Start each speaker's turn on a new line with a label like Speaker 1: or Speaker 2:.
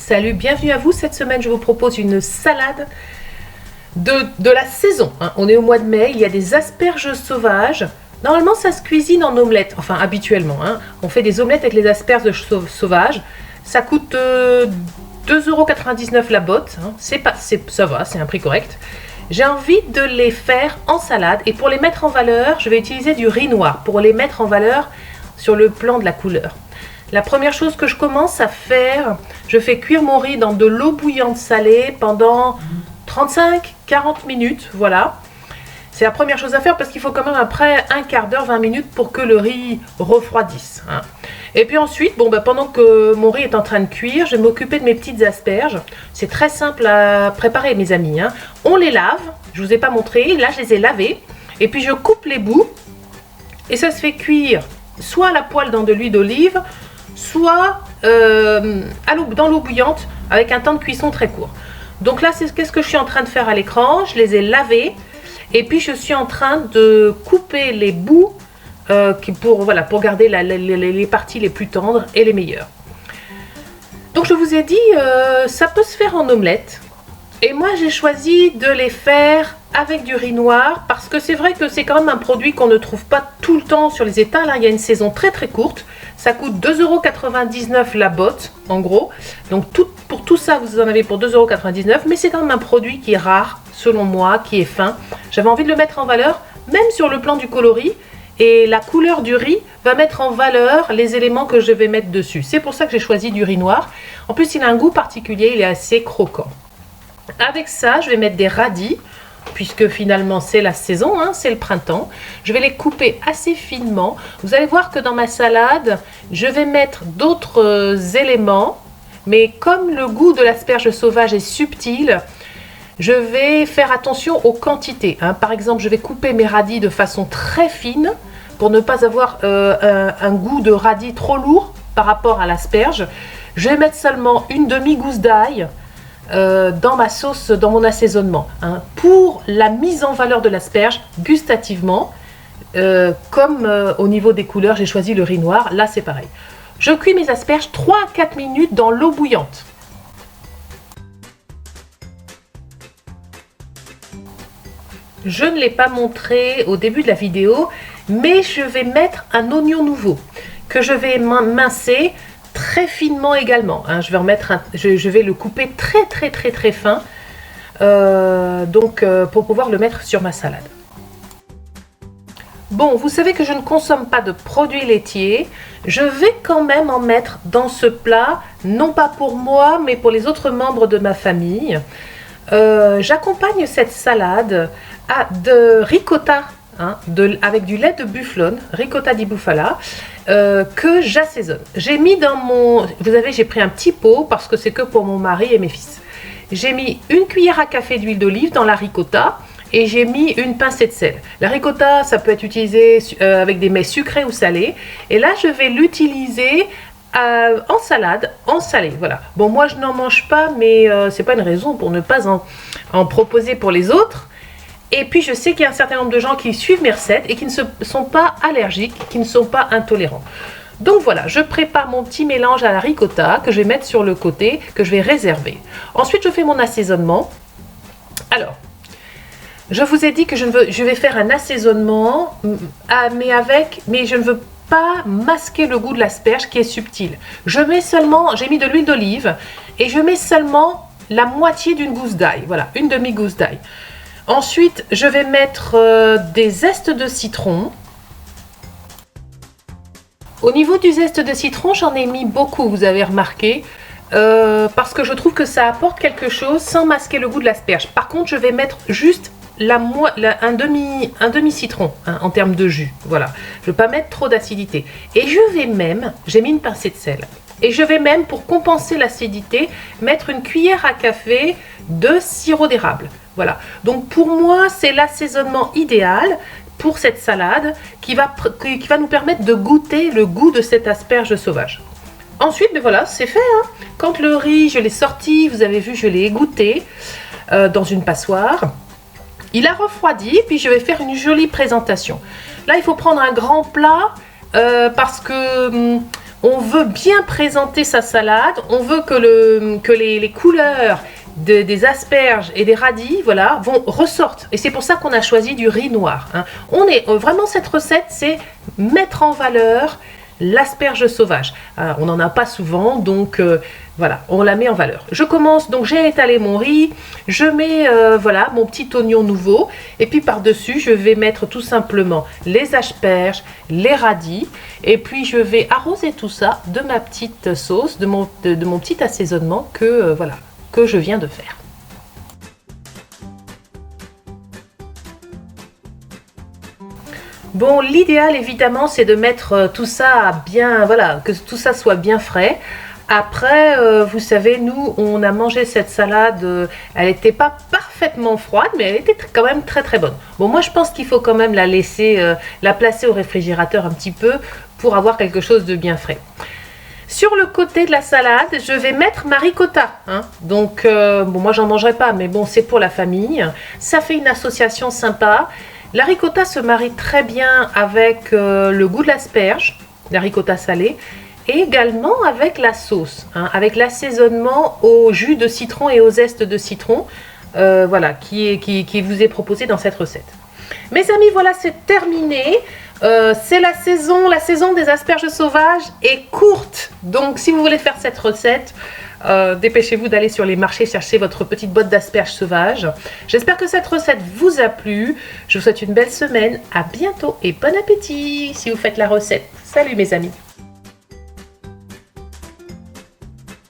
Speaker 1: Salut, bienvenue à vous. Cette semaine, je vous propose une salade de la saison. On est au mois de mai, il y a des asperges sauvages. Normalement, ça se cuisine en omelette, enfin habituellement. On fait des omelettes avec les asperges sauvages. Ça coûte 2,99 € la botte. Ça va, c'est un prix correct. J'ai envie de les faire en salade et pour les mettre en valeur, je vais utiliser du riz noir pour les mettre en valeur sur le plan de la couleur. La première chose que je commence à faire, je fais cuire mon riz dans de l'eau bouillante salée pendant 35-40 minutes, voilà. C'est la première chose à faire parce qu'il faut quand même après un quart d'heure, 20 minutes pour que le riz refroidisse. Et puis ensuite, pendant que mon riz est en train de cuire, je vais m'occuper de mes petites asperges. C'est très simple à préparer, mes amis. On les lave, je ne vous ai pas montré, là je les ai lavés. Et puis je coupe les bouts et ça se fait cuire soit à la poêle dans de l'huile d'olive, soit dans l'eau bouillante avec un temps de cuisson très court. Donc là, c'est qu'est-ce que je suis en train de faire à l'écran. Je les ai lavés et puis je suis en train de couper les bouts pour garder les parties les plus tendres et les meilleures. Donc je vous ai dit, ça peut se faire en omelette. Et moi, j'ai choisi de les faire avec du riz noir parce que c'est vrai que c'est quand même un produit qu'on ne trouve pas tout le temps sur les étals. Il y a une saison très très courte. Ça coûte 2,99 € la botte, en gros. Donc pour tout ça, vous en avez pour 2,99 €. Mais c'est quand même un produit qui est rare, selon moi, qui est fin. J'avais envie de le mettre en valeur, même sur le plan du coloris. Et la couleur du riz va mettre en valeur les éléments que je vais mettre dessus. C'est pour ça que j'ai choisi du riz noir. En plus, il a un goût particulier, il est assez croquant. Avec ça, je vais mettre des radis, puisque finalement c'est la saison, c'est le printemps. Je vais les couper assez finement. Vous allez voir que dans ma salade, je vais mettre d'autres éléments, mais comme le goût de l'asperge sauvage est subtil, je vais faire attention aux quantités. Par exemple, je vais couper mes radis de façon très fine pour ne pas avoir un goût de radis trop lourd par rapport à l'asperge. Je vais mettre seulement une demi-gousse d'ail dans ma sauce, dans mon assaisonnement, pour la mise en valeur de l'asperge gustativement, comme au niveau des couleurs j'ai choisi le riz noir. Là c'est pareil, je cuis mes asperges 3 à 4 minutes dans l'eau bouillante. Je ne l'ai pas montré au début de la vidéo, mais je vais mettre un oignon nouveau que je vais mincer très finement également. Je vais le couper très fin, pour pouvoir le mettre sur ma salade. Bon, vous savez que je ne consomme pas de produits laitiers. Je vais quand même en mettre dans ce plat, non pas pour moi, mais pour les autres membres de ma famille. J'accompagne cette salade de ricotta, avec du lait de bufflone, ricotta di bufala, que j'assaisonne. J'ai mis dans mon... j'ai pris un petit pot parce que c'est que pour mon mari et mes fils. J'ai mis une cuillère à café d'huile d'olive dans la ricotta et j'ai mis une pincée de sel. La ricotta, ça peut être utilisé avec des mets sucrés ou salés. Et là, je vais l'utiliser en salade, en salé. Voilà. Bon, moi, je n'en mange pas, mais c'est pas une raison pour ne pas en proposer pour les autres. Et puis je sais qu'il y a un certain nombre de gens qui suivent mes recettes et qui ne sont pas allergiques, qui ne sont pas intolérants. Donc voilà, je prépare mon petit mélange à la ricotta que je vais mettre sur le côté, que je vais réserver. Ensuite, je fais mon assaisonnement. Alors, je vous ai dit que je vais faire un assaisonnement, mais je ne veux pas masquer le goût de l'asperge qui est subtil. J'ai mis de l'huile d'olive et je mets seulement la moitié d'une gousse d'ail. Voilà, une demi-gousse d'ail. Ensuite, je vais mettre des zestes de citron. Au niveau du zeste de citron, j'en ai mis beaucoup, vous avez remarqué, parce que je trouve que ça apporte quelque chose sans masquer le goût de l'asperge. Par contre, je vais mettre juste un demi-citron en termes de jus. Voilà, je ne veux pas mettre trop d'acidité. Et j'ai mis une pincée de sel. Et je vais même, pour compenser l'acidité, mettre une cuillère à café de sirop d'érable. Voilà, donc pour moi, c'est l'assaisonnement idéal pour cette salade qui va nous permettre de goûter le goût de cette asperge sauvage. Ensuite, voilà, c'est fait. Quand le riz, je l'ai sorti, vous avez vu, je l'ai égoutté dans une passoire. Il a refroidi, puis je vais faire une jolie présentation. Là, il faut prendre un grand plat parce que On veut bien présenter sa salade, on veut que les couleurs des asperges et des radis, voilà, ressortent. Et c'est pour ça qu'on a choisi du riz noir. Hein. Vraiment, cette recette, c'est mettre en valeur l'asperge sauvage. On n'en a pas souvent, donc voilà, on la met en valeur. Je commence, donc j'ai étalé mon riz, je mets voilà mon petit oignon nouveau, et puis par-dessus, je vais mettre tout simplement les asperges, les radis, et puis je vais arroser tout ça de ma petite sauce, de mon petit assaisonnement voilà, que je viens de faire. Bon, l'idéal évidemment c'est de mettre tout ça bien, voilà, que tout ça soit bien frais. Après, vous savez, nous on a mangé cette salade, elle n'était pas parfaitement froide, mais elle était quand même très très bonne. Bon, moi je pense qu'il faut quand même la laisser, la placer au réfrigérateur un petit peu pour avoir quelque chose de bien frais. Sur le côté de la salade, je vais mettre ma ricotta. Hein. Donc, bon, moi j'en mangerai pas, mais bon, c'est pour la famille. Ça fait une association sympa. La ricotta se marie très bien avec le goût de l'asperge, la ricotta salée, et également avec la sauce, hein, avec l'assaisonnement au jus de citron et aux zestes de citron, voilà, qui vous est proposé dans cette recette. Mes amis, voilà, c'est terminé. C'est la saison des asperges sauvages est courte. Donc, si vous voulez faire cette recette, dépêchez-vous d'aller sur les marchés chercher votre petite boîte d'asperges sauvages. J'espère que cette recette vous a plu. Je vous souhaite une belle semaine. À bientôt et bon appétit si vous faites la recette. Salut mes amis.